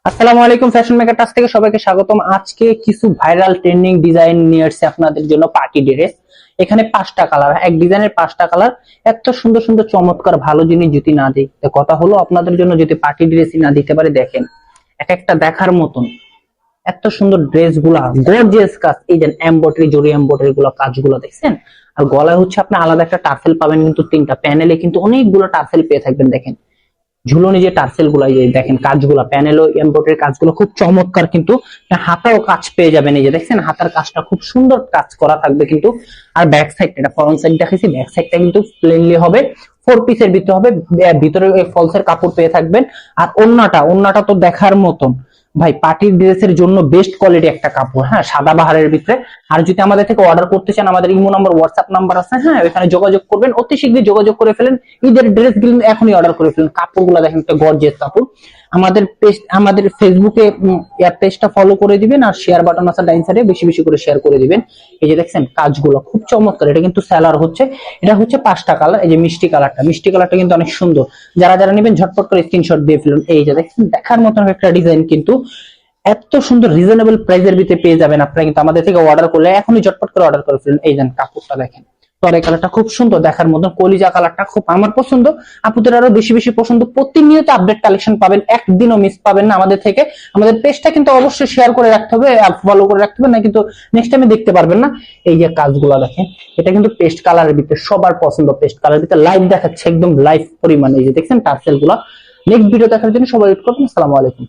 আসসালামু আলাইকুম, fashion maker touch থেকে সবাইকে স্বাগতম। আজকে কিছু ভাইরাল ট্রেন্ডিং ডিজাইন নিয়ে আসছে আপনাদের জন্য পার্টি ড্রেস। এখানে 5টা কালার, এক ডিজাইনের 5টা কালার। এত সুন্দর সুন্দর চমৎকার ভালো জিনিস যদি না দিই, তো কথা হলো আপনাদের জন্য যদি পার্টি ড্রেসই না দিতে পারে, দেখেন এক একটা দেখার মতন এত সুন্দর ড্রেস গুলা, গর্জিয়াস কাজ। এই যে এমব্রয়ডারি, জরি এমব্রয়ডারি গুলো, কাজগুলো দেখছেন। আর গলায় হচ্ছে আপনি আলাদা একটা টার্সেল পাবেন, কিন্তু 3টা প্যানেলে কিন্তু অনেকগুলো টার্সেল পেয়ে থাকবেন। দেখেন ঝুলনি যে টার্সেল গুলা, এই যে দেখেন কাজগুলা, প্যানেল ও এমব্রয়ডারি কাজগুলো খুব চমৎকার। কিন্তু হাতাও কাজ পেয়ে যাবেন, এই যে দেখছেন হাতার কাজটা খুব সুন্দর কাজ করা থাকবে কিন্তু। আর ব্যাক সাইড, এটা ফ্রন্ট সাইড দেখাইছি, ব্যাক সাইডটা কিন্তু প্লেনলি হবে, 4 পিসের ভিতরে হবে। ভিতরে ফলসের কাপড় পেয়ে থাকবেন। আর ওন্নাটা তো দেখার মতন ভাই, পার্টির ড্রেসের জন্য বেস্ট কোয়ালিটি একটা কাপড়, হ্যাঁ, সাদা বাহারের ভিতরে। আর যদি আমাদের থেকে অর্ডার করতে চান, আমাদের ইমো নাম্বার, হোয়াটসঅ্যাপ নাম্বার আছে, হ্যাঁ, এখানে যোগাযোগ করবেন, অতি শীঘ্রই যোগাযোগ করে ফেলেন। ঈদের ড্রেস গুলো এখনই অর্ডার করে ফেলেন। কাপড়গুলো দেখেন, একটা গর্জিয়াস কাপড়। আমাদের পেজ, আমাদের ফেসবুকে পেজটা ফলো করে দিবেন, আর শেয়ার বাটন আছে ডাইন সাইডে, বেশি বেশি করে শেয়ার করে দিবেন। এই যে দেখছেন কাজগুলো খুব চমৎকার। এটা কিন্তু সেলার হচ্ছে, এটা হচ্ছে 5টা কালার। এই যে মিষ্টি কালারটা কিন্তু অনেক সুন্দর। যারা যারা নেবেন ঝটপট করে স্ক্রিনশট দিয়ে ফেলুন। এই যে দেখছেন দেখার মতন একটা ডিজাইন, কিন্তু এত সুন্দর রিজনেবল প্রাইসের ভিতরে পেয়ে যাবেন আপনারা। কিন্তু আমাদের থেকে অর্ডার করলে এখনই ঝটপট করে অর্ডার করে ফেলুন। এই যে কাপড়টা দেখেন, তরে কালারটা খুব সুন্দর দেখার মতন, কলিজা কালারটা খুব আমার পছন্দ, আপুদের আরো বেশি বেশি পছন্দ। প্রতিনিয়ত আপডেট কালেকশন পাবেন, একদিনও মিস পাবেন না আমাদের থেকে। আমাদের পেজটা কিন্তু অবশ্যই শেয়ার করে রাখতে হবে, ফলো করে রাখতে হবে, না কিন্তু নেক্সট টাইমে দেখতে পারবেন না। এই যে কাজগুলো দেখেন, এটা কিন্তু পেস্ট কালারের ভিতরে সবার পছন্দ। পেস্ট কালারের ভিতরে লাইভ দেখাচ্ছে, একদম লাইভ পরিমাণ। এই যে দেখছেন টার্সেল গুলা। নেক্সট ভিডিও দেখার জন্য সবাই ওয়েট করবেন। আসসালামু আলাইকুম।